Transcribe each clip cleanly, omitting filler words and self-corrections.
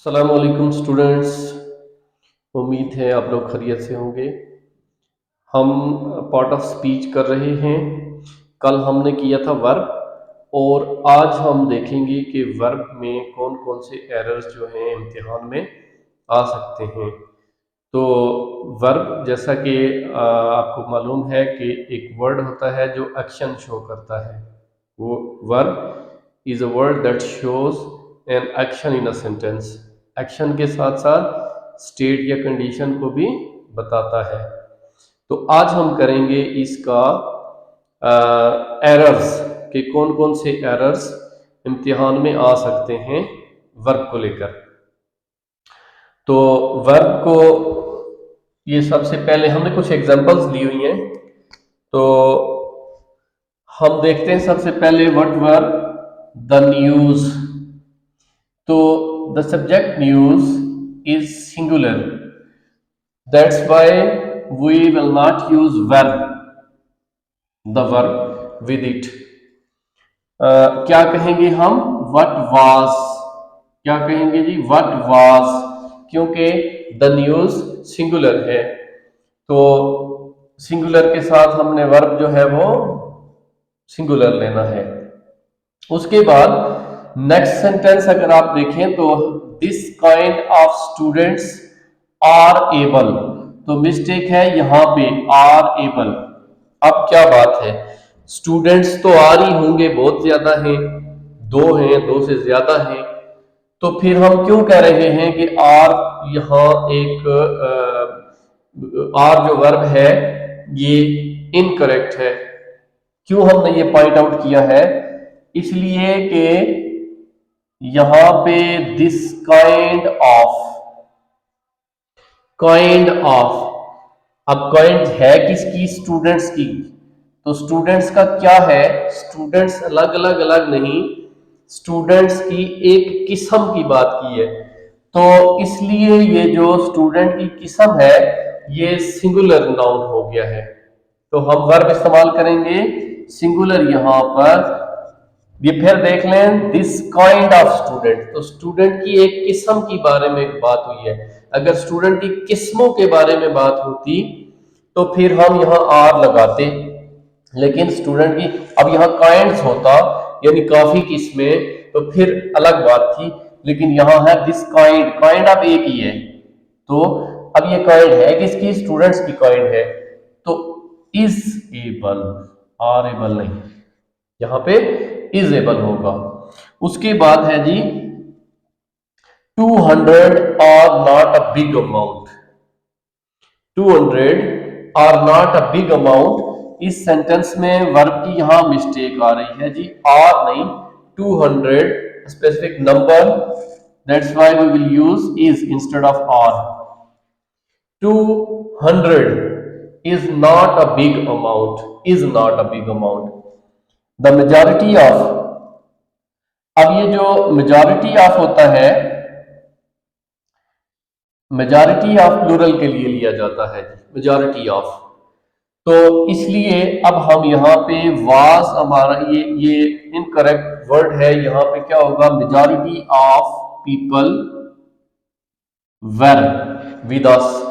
अस्सलाम वालेकुम स्टूडेंट्स। उम्मीद है आप लोग खैरियत से होंगे। हम पार्ट ऑफ स्पीच कर रहे हैं। कल हमने किया था वर्ब और आज हम देखेंगे कि वर्ब में कौन कौन से एरर्स जो हैं इम्तिहान में आ सकते हैं। तो वर्ब जैसा कि आपको मालूम है कि एक वर्ड होता है जो एक्शन शो करता है। वो verb is a word that shows an action in a sentence. Action के साथ साथ स्टेट या कंडीशन को भी बताता है। तो आज हम करेंगे इसका एरर्स कि कौन कौन से एरर्स इम्तिहान में आ सकते हैं वर्ब को लेकर। तो वर्ब को ये सबसे पहले हमने कुछ एग्जांपल्स ली हुई हैं। तो हम देखते हैं सबसे पहले व्हाट वर द न्यूज। तो the subject news is singular, that's why we will not use verb, the verb with it. क्या कहेंगे हम? What was. क्या कहेंगे जी? व्हाट वाज, क्योंकि द न्यूज सिंगुलर है। तो सिंगुलर के साथ हमने वर्ब जो है वो सिंगुलर लेना है। उसके बाद नेक्स्ट सेंटेंस अगर आप देखें तो this kind of students are able. तो मिस्टेक है यहां पे, आर एबल। अब क्या बात है, स्टूडेंट्स तो आर ही होंगे, बहुत ज्यादा हैं, दो हैं, दो से ज्यादा हैं। तो फिर हम क्यों कह रहे हैं कि आर यहां एक आर जो वर्ब है ये इनकरेक्ट है? क्यों हमने ये पॉइंट आउट किया है? इसलिए कि यहां पे दिस काइंड ऑफ अब काइंड है किसकी? स्टूडेंट्स की। तो स्टूडेंट्स का क्या है? स्टूडेंट्स अलग अलग अलग नहीं, स्टूडेंट्स की एक किस्म की बात की है। तो इसलिए ये जो स्टूडेंट की किस्म है ये सिंगुलर नाउन हो गया है। तो हम वर्ब इस्तेमाल करेंगे सिंगुलर यहां पर। ये फिर देख लें, दिस काइंड ऑफ स्टूडेंट, तो स्टूडेंट की एक किस्म के बारे में बात हुई है। अगर स्टूडेंट की किस्मों के बारे में बात होती तो फिर हम यहाँ आर लगाते, लेकिन स्टूडेंट की अब यहाँ काइंड्स होता यानी काफी किस्में, तो फिर अलग बात थी। लेकिन यहाँ है दिस काइंड, काइंड अब एक ही है। तो अब ये काइंड है किसकी? स्टूडेंट्स की काइंड है। तो इज एबल, आर एबल नहीं, यहां पे इज एबल होगा। उसके बाद है जी 200 are not a big amount. 200 are not a big amount, इस सेंटेंस में वर्ब की यहां मिस्टेक आ रही है जी, आर नहीं 200 specific number, that's why we will use is instead of are. 200 is not a big amount, is not a big amount. The majority of, अब ये जो मेजॉरिटी ऑफ होता है, मेजॉरिटी ऑफ प्लूरल के लिए लिया जाता है, मेजॉरिटी ऑफ। तो इसलिए अब हम यहाँ पे वाज, हमारा ये इनकरेक्ट वर्ड है। यहाँ पे क्या होगा? Majority of people were with us,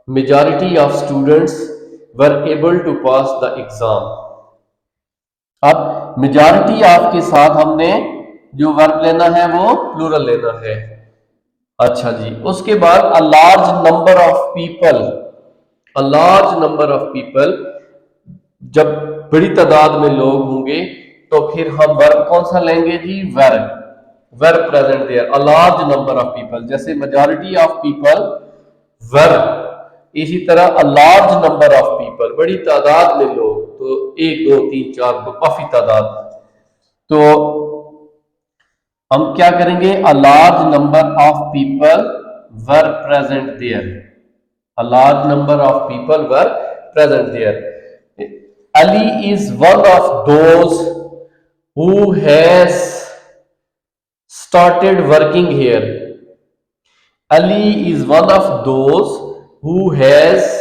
majority of students were able to pass the exam. अब मेजॉरिटी ऑफ के साथ हमने जो वर्ब लेना है वो प्लूरल लेना है। अच्छा जी, उसके बाद अ large number of people, a large number of people, जब बड़ी तादाद में लोग होंगे तो फिर हम वर्ब कौन सा लेंगे जी? Verb, verb present there, a large number of people. जैसे मेजॉरिटी ऑफ पीपल वर्ब, इसी तरह a large number of people, बड़ी तादाद में लोग, तो एक दो तीन चार, तो काफी तादाद। तो हम क्या करेंगे? A large number of people were present there, a large number of people were present there. Ali is one of those who has started working here. Ali is one of those who has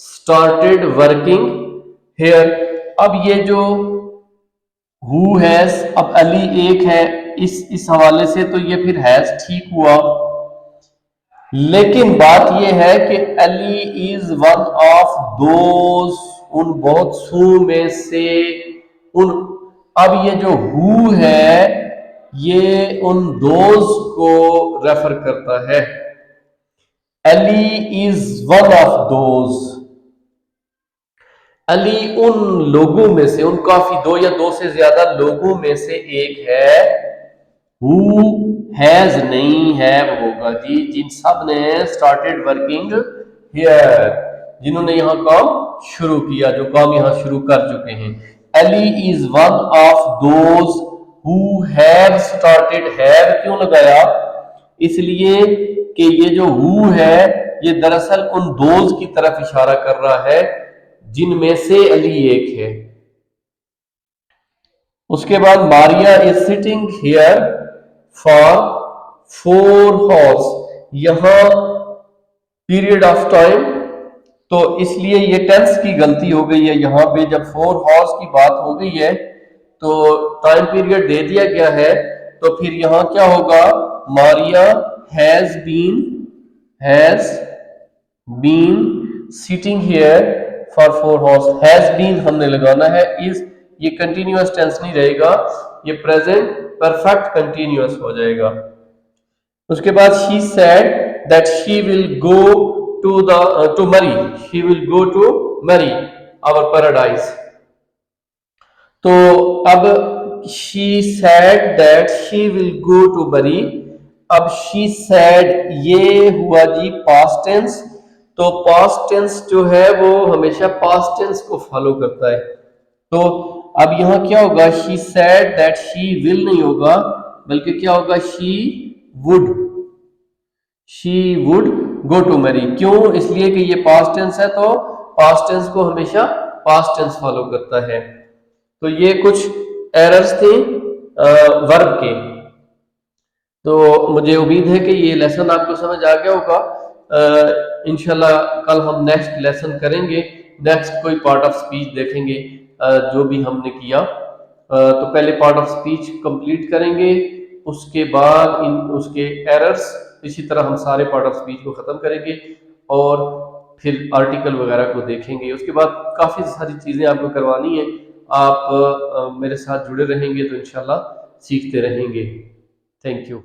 started working here. अब ये जो who has, अब अली एक है, इस हवाले से तो ये फिर हैज ठीक हुआ। लेकिन बात यह है कि Ali is one of those, उन बहुत सू में से उन। अब ये जो हु है ये उन दोज को रेफर करता है। Ali is one of those, Ali उन लोगों में से, उन काफी दो या दो से ज्यादा लोगों में से एक है। हु हैज नहीं है, वो होगा जी जिन सब ने स्टार्टेड वर्किंग हियर, जिन्होंने यहां काम शुरू किया, जो काम यहां शुरू कर चुके हैं। Ali is one of those who have started, have क्यों लगाया? इसलिए कि ये जो हु है ये दरअसल उन दोज की तरफ इशारा कर रहा है जिनमें से अली एक है। उसके बाद Maria is sitting here for 4 horse, यहां पीरियड ऑफ टाइम, तो इसलिए ये टेंस की गलती हो गई है। यहां पे जब 4 हॉर्स की बात हो गई है तो टाइम पीरियड दे दिया गया है, तो फिर यहां क्या होगा? Maria has been sitting here for 4 hours, has been हमने लगाना है। इज ये कंटिन्यूअस टेंस नहीं रहेगा, ये प्रेजेंट परफेक्ट कंटिन्यूअस हो जाएगा। उसके बाद she said that she will go to Murree, she will go to Murree our paradise. तो अब she said that she will go to Murree, अब शी सेड ये हुआ जी पास्ट टेंस, तो पास्ट टेंस जो है वो हमेशा पास्ट टेंस को फॉलो करता है। तो अब यहां क्या होगा? She said that she will नहीं होगा, बल्कि क्या होगा? She would go to Murree. क्यों? इसलिए कि ये पास्ट टेंस है, तो पास्ट टेंस को हमेशा पास्ट टेंस फॉलो करता है। तो ये कुछ एरर्स थे वर्ब के। तो मुझे उम्मीद है कि ये लेसन आपको समझ आ गया होगा। इंशाल्लाह कल हम नेक्स्ट लेसन करेंगे, नेक्स्ट कोई पार्ट ऑफ स्पीच देखेंगे जो भी हमने किया। तो पहले पार्ट ऑफ स्पीच कंप्लीट करेंगे, उसके बाद उसके एरर्स, इसी तरह हम सारे पार्ट ऑफ स्पीच को ख़त्म करेंगे और फिर आर्टिकल वगैरह को देखेंगे। उसके बाद काफ़ी सारी चीज़ें आपको करवानी है। आप मेरे साथ जुड़े रहेंगे तो इंशाल्लाह सीखते रहेंगे। Thank you.